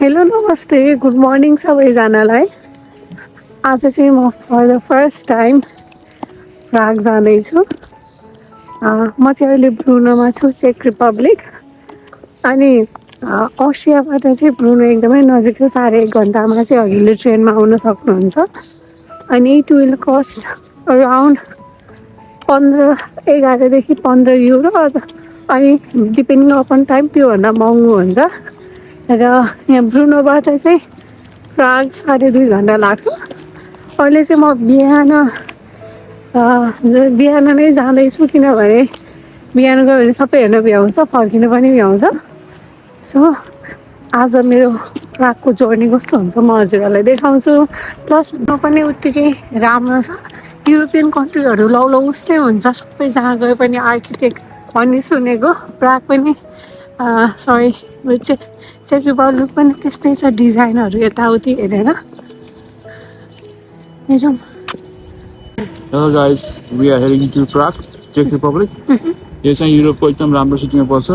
Hello नमस्ते good morning सबैजनालाई। आज चाहिँ म for the first time Prague जाँदैछु। म चाहिँ अहिले ब्रुनोमा छु, चेक रिपब्लिक। अनि अस्ट्रियाबाट चाहिँ ब्रुनो एकदमै नजिक छ, 1.5 घन्टामा चाहिँ हजुरले ट्रेनमा आउन सक्नुहुन्छ। अनि इट विल कस्ट अराउन्ड 11देखि 15 युरो। अनि डिपेन्डिङ अपन टाइम त्योभन्दा महँगो हुन्छ। र यहाँ ब्रुनोबाट चाहिँ प्राग 2.5 घन्टा लाग्छ। अहिले चाहिँ म बिहान नै जाँदैछु, किनभने बिहान गयो भने सबै हेर्न भ्याउँछ, फर्किनु पनि भ्याउँछ। सो आज मेरो प्रागको जर्नी कस्तो हुन्छ म हजुरहरूलाई देखाउँछु। प्लस म पनि उत्तिकै राम्रो छ। युरोपियन कन्ट्रीहरू लौ उस्तै हुन्छ, सबै जहाँ गए पनि आर्किटेक्ट भन्ने सुनेको। प्राग पनि चेक रिपब्लिक पनि त्यस्तै छ, डिजाइनहरू यताउति हेरेर। हेरौँ। Hello guys, we are heading to Prague, Czech Republic. यो चाहिँ युरोपको एकदम राम्रो सिटीमा पर्छ।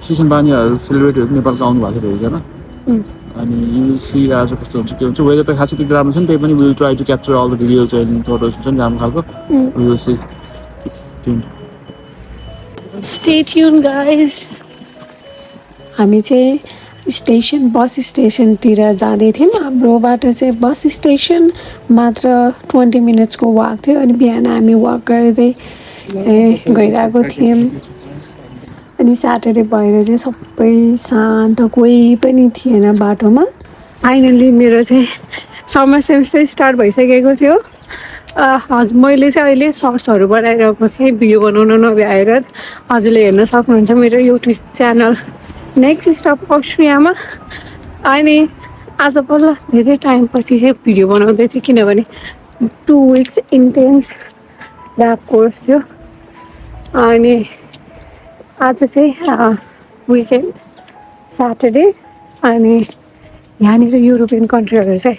सिजन बानीहरू सेलिब्रेटहरू नेपालको आउनु भएको थियो धेरैजना। अनि यु विल सी आज कस्तो हुन्छ के हुन्छ। वेदर त खासै त्यति राम्रो छैन, त्यही पनि will try to capture all the videos and photos हुन्छ नि राम्रो खालको। We will see. Stay tuned guys. हामी चाहिँ बस स्टेसनतिर जाँदै थियौँ। हाम्रोबाट चाहिँ बस स्टेसन मात्र 20 मिनट्सको वाक थियो। अनि बिहान हामी वाक गर्दै गइरहेको थियौँ। अनि स्याटरडे भएर चाहिँ सबै शान्त, कोही पनि थिएन बाटोमा। फाइनल्ली मेरो चाहिँ समर सेमिस्टर स्टार्ट भइसकेको थियो। मैले चाहिँ अहिले सर्ट्सहरू बनाइरहेको थिएँ, भिडियो बनाउन नभ्याएर। हजुरले हेर्न सक्नुहुन्छ मेरो युट्युब च्यानल नेक्स्ट स्टप अस्ट्रियामा। अनि आज बल्ल धेरै टाइमपछि चाहिँ भिडियो बनाउँदै थिएँ, किनभने 2 विक्स इन्टेन्स ल्याब कोर्स थियो। अनि आज चाहिँ विकेन्ड स्याटरडे। अनि यहाँनिर युरोपियन कन्ट्रीहरू चाहिँ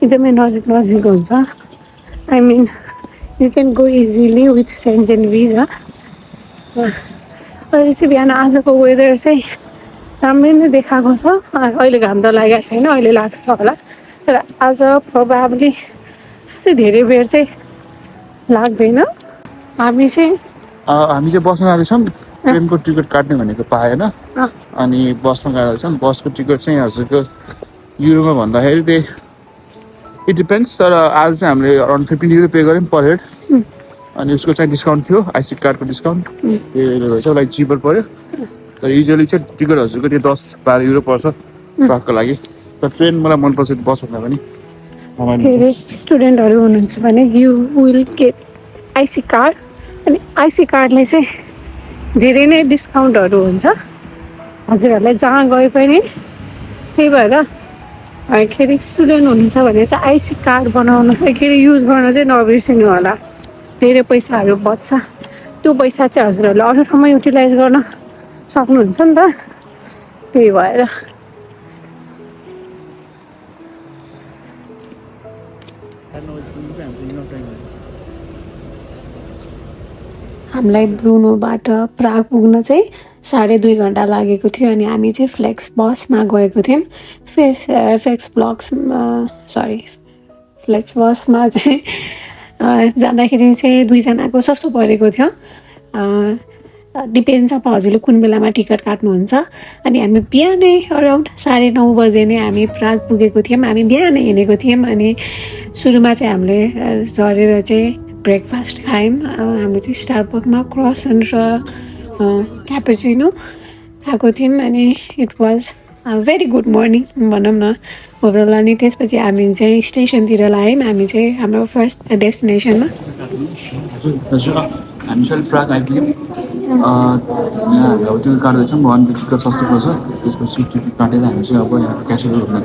एकदमै नजिक हुन्छ। I mean you can go easily with Schengen visa. अहिले चाहिँ बिहान आजको वेदर चाहिँ राम्रै नै देखाएको छ। अहिले घाम त लागेको छैन, अहिले लाग्छ होला। तर आज प्रोबाब्ली खासै धेरै बेर चाहिँ लाग्दैन। हामी चाहिँ बसमा जाँदैछौँ। ट्रेनको टिकट काट्ने भनेको पाएन, अनि बसमा गएछौँ। बसको टिकट चाहिँ हजुरको युरोमा भन्दाखेरि त्यही इट डिपेन्ड्स। तर आज चाहिँ हामीले अराउन्ड 15 युरो पे गऱ्यौँ पर हेड। अनि उसको चाहिँ डिस्काउन्ट थियो, आइसी कार्डको डिस्काउन्ट, त्यसले गर्दा अलिक चिपर पऱ्यो। तर युजली चाहिँ टिकट हजुरको त्यो 10-12 युरो पर्छ प्रागको लागि। तर ट्रेन मलाई मनपर्छ बसभन्दा पनि। फेरि स्टुडेन्टहरू हुनुहुन्छ भने यु विल गेट आइसी कार्ड। अनि आइसी कार्डले चाहिँ धेरै नै डिस्काउन्टहरू हुन्छ हजुरहरूलाई जहाँ गए पनि। त्यही भएर खेरि स्टुडेन्ट हुनुहुन्छ भने चाहिँ आइसी कार्ड बनाउन युज गर्न चाहिँ नबिर्सिनु होला। धेरै पैसाहरू बच्छ, त्यो पैसा चाहिँ हजुरहरूले अरू ठाउँमा युटिलाइज गर्न सक्नुहुन्छ नि त। त्यही भएर हामीलाई ब्रुनोबाट प्राग पुग्न चाहिँ 2.5 घन्टा लागेको थियो। अनि हामी चाहिँ फ्लेक्स बसमा गएको थियौँ। फ्लेक्स बसमा चाहिँ जाँदाखेरि चाहिँ 2 जनाको सस्तो परेको थियो। डिपेन्ड्स अब हजुरले कुन बेलामा टिकट काट्नुहुन्छ। अनि हामी बिहानै अराउन्ड 9:30 बजे नै हामी प्राग पुगेको थियौँ। हामी बिहानै हिँडेको थियौँ। अनि सुरुमा चाहिँ हामीले झरेर चाहिँ ब्रेकफास्ट खायौँ। हामीले चाहिँ स्टारबक्समा क्रसन र क्यापुचिनो खाएको थियौँ। अनि it was very good morning भनौँ न ओभरअल। अनि त्यसपछि हामी चाहिँ स्टेसनतिर लाग्यौँ। हामी चाहिँ हाम्रो फर्स्ट डेस्टिनेसनमा हामी चाहिँ प्राग आइपुग्यौँ। यहाँ हामी अब टिकट काट्दैछौँ। 1 टिकट सस्तो पर्छ। त्यसपछि टिकट काटेर हामी चाहिँ अब यहाँ क्यासेल घुम्न।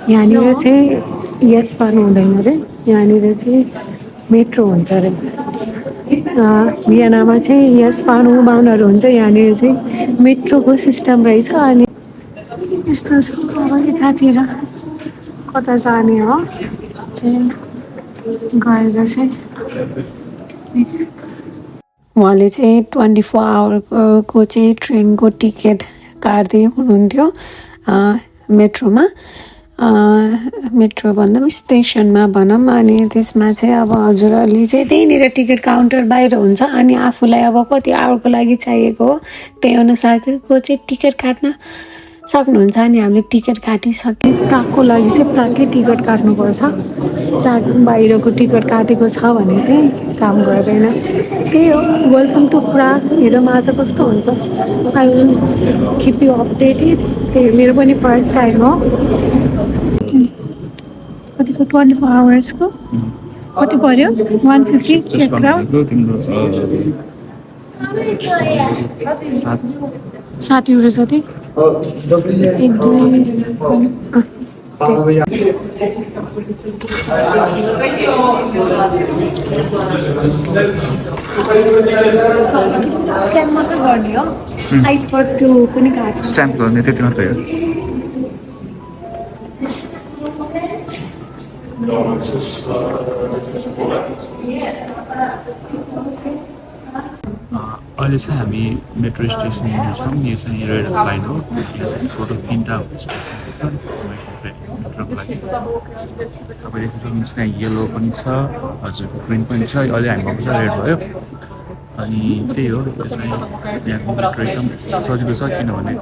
यहाँनिर चाहिँ यस पार्नु हुँदैन अरे, यहाँनिर चाहिँ मेट्रो हुन्छ अरे। भियनामा चाहिँ यस पार्नु बाहुनहरू हुन्छ, यहाँनिर चाहिँ मेट्रोको सिस्टम रहेछ। अनि यस्तो छ। अब यतातिर कता जाने हो चाहिँ गएर चाहिँ उहाँले चाहिँ 24 आवरको चाहिँ ट्रेनको टिकट काट्दै हुनुहुन्थ्यो मेट्रोमा, मेट्रो भन्दा पनि स्टेसनमा भनौँ। अनि त्यसमा चाहिँ अब हजुरहरूले चाहिँ त्यहीँनिर टिकट काउन्टर बाहिर हुन्छ, अनि आफूलाई अब कति आवरको लागि चाहिएको हो त्यही अनुसारको चाहिँ टिकट काट्न सक्नुहुन्छ। अनि हामीले टिकट काटिसक्यो। प्रागको लागि चाहिँ प्रागकै टिकट काट्नुपर्छ। प्राग बाहिरको टिकट काटेको छ भने चाहिँ काम गर्दैन। त्यही हो, वेलकम टु प्राग। हेरौँ आज कस्तो हुन्छ। I will keep you updated. त्यही मेरो पनि फर्स्ट टाइम हो। कतिको 24 आवर्सको कति पर्यो? 150 चेक क्राउड 7 युरो जति। एक दुई स्क्यान मात्र गर्ने हो, आइट पर त्यो पनि काट्छ। स्ट्याम्प गर्ने त्यति मात्रै हो। अहिले चाहिँ हामी मेट्रो स्टेसनमा छौँ। यो चाहिँ रेड लाइन हो। यो चाहिँ टोटल 3टा मेट्रोको लागि। तपाईँले देख्नुहुन्छ त्यहाँ येलो पनि छ, हजुर ग्रिन पनि छ। अहिले हामी भएको छ रेड भयो। अनि त्यही हो, यहाँको मेट्रो एकदम सजिलो छ, किनभने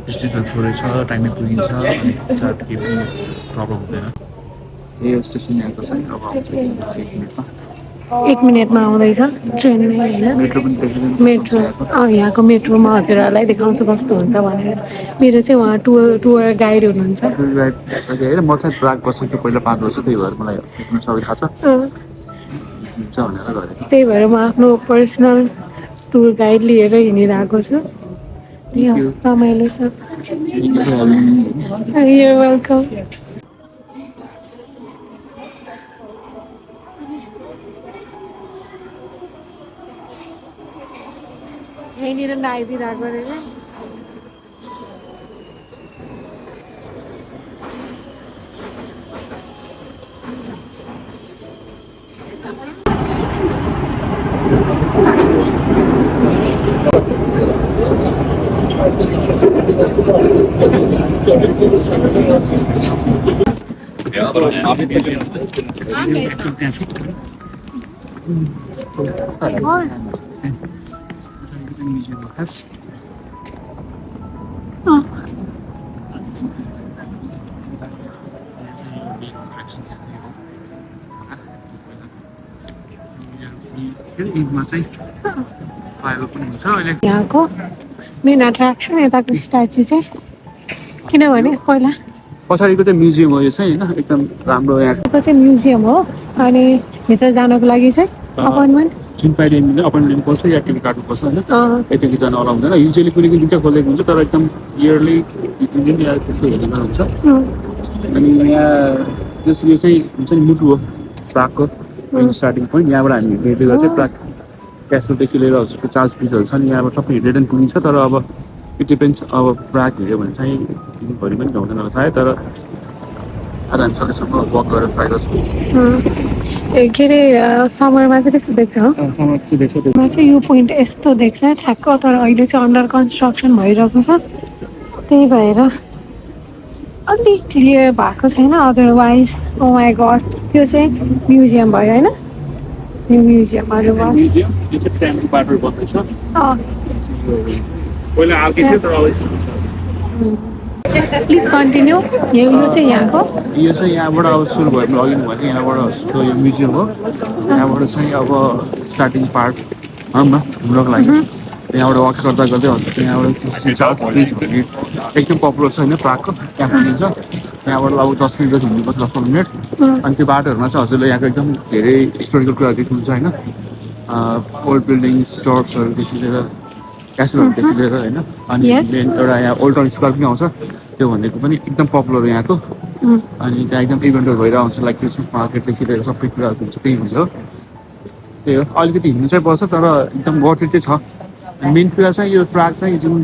डिस्टेन्सहरू थोरै छ, टाइममै पुगिन्छ, अनि साथ केही पनि प्रब्लम हुँदैन। यो स्टेसन यहाँको चाहिँ अब आउँछ 1 मिनटमा आउँदैछ ट्रेनले होइन। मेट्रो यहाँको मेट्रोमा हजुरहरूलाई देखाउँछु कस्तो हुन्छ भनेर। मेरो चाहिँ उहाँ टुर गाइड हुनुहुन्छ। होइन, म चाहिँ प्राग बसेको पहिला 5 वर्ष, त्यही भएर मलाई सबै थाहा छ भनेर गरेको। त्यही भएर म आफ्नो पर्सनल टुर गाइड लिएर हिँडिरहेको छु। रमाइलो छ। You're welcome. यहीँनिर आइदिरहेको अरे यहाँको मेन एट्र्याक्सन यताको स्ट्याचु चाहिँ, किनभने पहिला पछाडिको चाहिँ म्युजियम हो। यो चाहिँ होइन एकदम राम्रो। यहाँको चाहिँ म्युजियम हो। अनि भित्र जानको लागि चाहिँ अपोइन्टमेन्ट जुन पाइले अपोइन्टमेन्ट पर्छ या टिकट काट्नुपर्छ होइन। यति जान अलाउ हुँदैन। युजली कुनै दिन चाहिँ खोलेको हुन्छ, तर एकदम इयरली दिन या त्यसै हेरेको हुन्छ। अनि यहाँ यो चाहिँ हुन्छ नि मुटु हो प्रागको मेन स्टार्टिङ पोइन्ट। यहाँबाट हामी हिँडेर चाहिँ प्राग क्यासलदेखि लिएर हजुरको चार्ज ब्रिजहरू छ नि, यहाँबाट सबै हिँडेर पनि पुगिन्छ। तर अब इट डिपेन्ड्स, अब प्राग हिँड्यो भने चाहिँ दिनभरि पनि भ्याउँदैन होला सायद, तर आज हामी सकेसम्म वक गरेर ट्राई गर्छौँ। के अरे समरमा चाहिँ त्यस्तो देख्छ हो। म चाहिँ यो पोइन्ट यस्तो देख्छ ठ्याक्क, तर अहिले चाहिँ अन्डर कन्स्ट्रक्सन भइरहेको छ, त्यही भएर अलिक क्लियर भएको छैन। अदरवाइज ओ माई गड, त्यो चाहिँ म्युजियम भयो होइन। यो म्युजियमहरू भयो। Please continue. यो चाहिँ यहाँको, यो चाहिँ यहाँबाट अब सुरु भयो अघि भने यहाँबाट यो म्युजियम हो। यहाँबाट चाहिँ अब स्टार्टिङ पार्ट न घुम्नको लागि यहाँबाट वक गर्दा गर्दै हजुर यहाँबाट चार्ज ब्रिज भन्ने एकदम पपुलर छ होइन प्रागको, त्यहाँ पुगिन्छ। यहाँबाट अब 10 मिनट जति हिँड्नुपर्छ, 10-15 मिनट। अनि त्यो बाटोहरूमा चाहिँ हजुरले यहाँको एकदम धेरै हिस्टोरिकल कुराहरू देख्नुहुन्छ होइन। ओल्ड बिल्डिङ्स, चर्चहरूदेखि लिएर क्यासलहरूदेखि लिएर होइन। अनि मेन एउटा यहाँ ओल्ड टाउन स्क्वायर पनि आउँछ, त्यो भनेको पनि एकदम पपुलर हो यहाँको। अनि त्यहाँ एकदम इभेन्टहरू भइरहेको हुन्छ, लाइक क्रिसमस मार्केटदेखि लिएर सबै कुराहरू हुन्छ, त्यही हुन्छ। त्यही हो, अलिकति हिँड्नु चाहिँ पर्छ, तर एकदम गर्थी चाहिँ छ। मेन कुरा चाहिँ यो प्राग चाहिँ जुन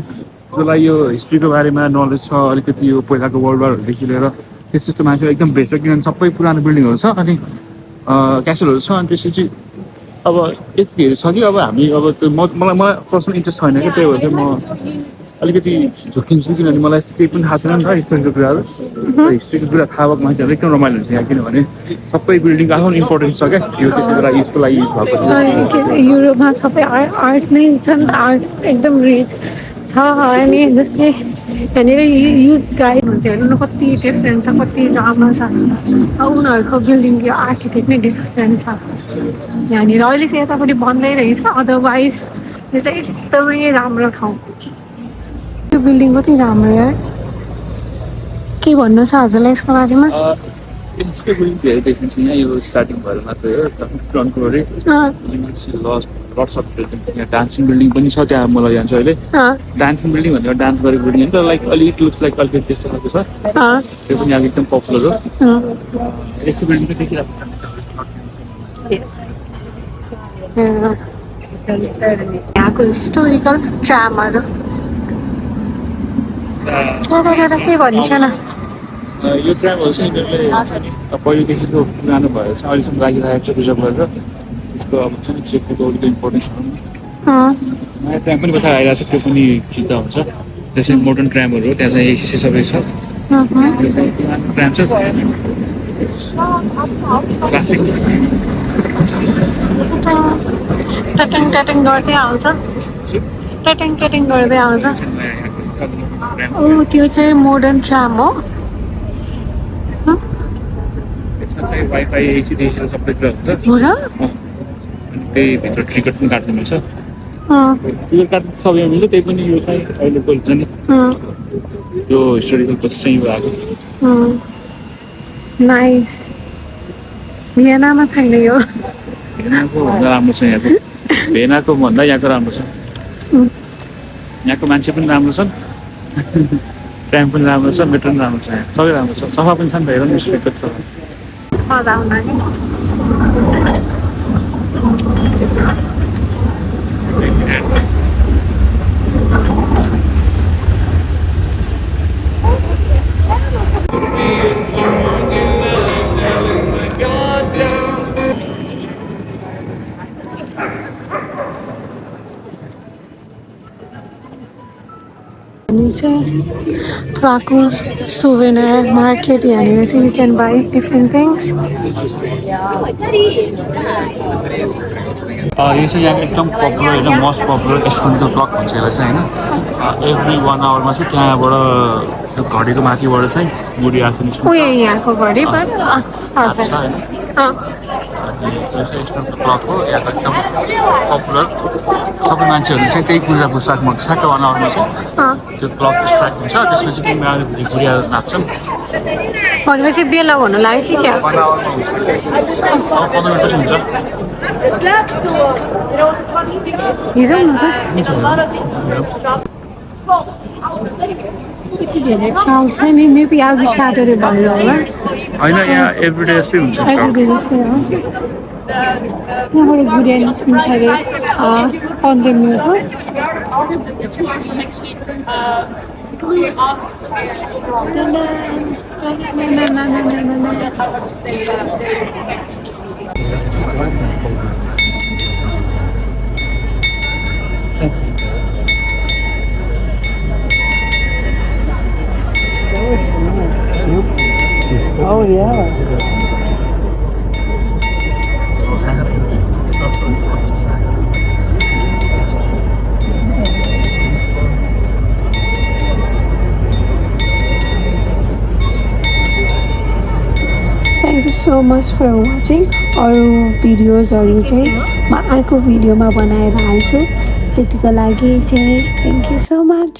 जसलाई यो हिस्ट्रीको बारेमा नलेज छ, अलिकति यो पहिलाको वर्ल्ड वारहरूदेखि लिएर त्यस्तो मान्छेहरू एकदम भेट्छ, किनभने सबै पुरानो बिल्डिङहरू छ अनि क्यासलहरू छ। अनि त्यसपछि अब यति धेरै छ कि अब हामी अब त्यो मलाई पर्सनल इन्ट्रेस्ट छैन क्या, त्यही भएर चाहिँ म अलिकति झुक्किन्छु, किनभने मलाई यस्तो केही पनि थाहा छैन नि त हिस्ट्रीको कुराहरू। हिस्ट्रीको कुरा थाहा भएको मान्छेहरू एकदम रमाइलो हुन्छ यहाँ, किनभने सबै बिल्डिङको आफ्नो इम्पोर्टेन्स छ क्या, यो त्यति बेला यसको लागि युज भएको थियो। युरोपमा सबै आर्ट नै छ नि त, आर्ट एकदम रिच छ। अनि जस्तै यहाँनिर युथ गाइड हुन्छ, हेर्नु न कति डिफ्रेन्ट छ, कति राम्रो छ। उनीहरूको बिल्डिङको आर्किटेक्ट नै डिफ्रेन्ट छ यहाँनिर। अहिले चाहिँ यतापट्टि बन्दै रहेछ, अदरवाइज यो चाहिँ एकदमै राम्रो ठाउँ। त्यो बिल्डिङ कति राम्रो यार। के भन्नु छ हजुरलाई यसको बारेमा? यस्तो बिल्डिङ धेरै देखिन्छ यहाँ, यो स्टार्टिङ भएर मात्रै हो ग्राउन्डको अरे लट्स अफ बिल्डिङ। यहाँ डान्सिङ बिल्डिङ पनि छ, त्यहाँ मलाई जान्छ अहिले। डान्सिङ बिल्डिङ भनेर डान्स गरेको बिल्डिङ हो नि त, लाइक अलिक लुक्स लाइक अलिकति त्यस्तो खालको छ। त्यो पनि अब एकदम पपुलर हो। यस्तो बिल्डिङ पनि देखिरहेको छ यहाँको हिस्टोरिकल ट्रामहरू के भनिन्छ न। यो ट्रामहरू चाहिँ यिनीहरूले पहिलेदेखिको पुरानो भएर चाहिँ अहिलेसम्म राखिरहेको छ प्रिजर्भ गरेर। त्यसको अब छ नि चेकको अलिकति इम्पोर्टेन्स छ। नयाँ ट्राम पनि कता आइरहेको छ, त्यो पनि खिच्दा हुन्छ। त्यो चाहिँ मोडर्न ट्रामहरू हो, त्यहाँ चाहिँ एसी सबै छ। ट्राम छ क्लासिक, टटिङ गर्दै आउँछ, टटिङ गर्दै आउँछ। त्यो चाहिँ मोडर्न ट्राम हो। यसमा चाहिँ वाइफाई एसीदेखि सबै कुरा हुन्छ। अनि त्यही भित्र टिकट पनि काट्नु मिल्छ। टिकट काट्नु सबै मिल्छ, त्यही पनि यो चाहिँ अहिलेको हुन्छ नि त्यो हिस्टोरिकल पछि चाहिँ यो आएको। नाइस। भियनामा छैन यो। भेनाको भन्दा राम्रो छ यहाँको, भेनाको भन्दा यहाँको राम्रो छ। यहाँको मान्छे पनि राम्रो छन्, ट्राम पनि राम्रो छ, मेट्रो पनि राम्रो छ, यहाँ सबै राम्रो छ, सफा पनि छ नि त। हेर नि स्ट्रिक्ट छ। अनि चाहिँ प्रागको सुवेनियर मार्केट, यहाँनिर चाहिँ you can by different things. यो चाहिँ यहाँ एकदम पपुलर होइन, मोस्ट पपुलर एस्ट्रोनोमिकल क्लक भन्छ यसलाई चाहिँ होइन। एभ्री 1 आवरमा चाहिँ त्यहाँबाट त्यो घडीको माथिबाट चाहिँ बुढी आएको निस्किन्छ। यहाँको घडी छ होइन। अनि यो चाहिँ एस्ट्रोनोमिकल क्लक हो, यहाँको एकदम पपुलर। सबै मान्छेहरू चाहिँ त्यही कुरा बुझ्छ, म ठ्याक्क 1 आवरमा चाहिँ त्यो क्लक स्ट्राइक हुन्छ। त्यसपछि पनि बुढिया नाच्छन्। भनेपछि बेला भन्नु लाग्यो कि क्या? 1 आवरमा हुन्छ, 15 मिनट पनि हुन्छ। हेरौँ न यति धेरै क्राउड छ नि। मेबी आज स्याटरडे भएर होला। होइन, यहाँ एभ्रिडे यस्तै हुन्छ। एभ्रिडे जस्तै हो। त्यहाँबाट गुडिया निस्किन्छ अरे 15 मिनट हो। Oh yeah. Thank you so much for watching. अरू भिडियोजहरू चाहिँ म अर्को भिडियोमा बनाएर हाल्छु। त्यतिको लागि चाहिँ थ्याङ्क यू सो मच।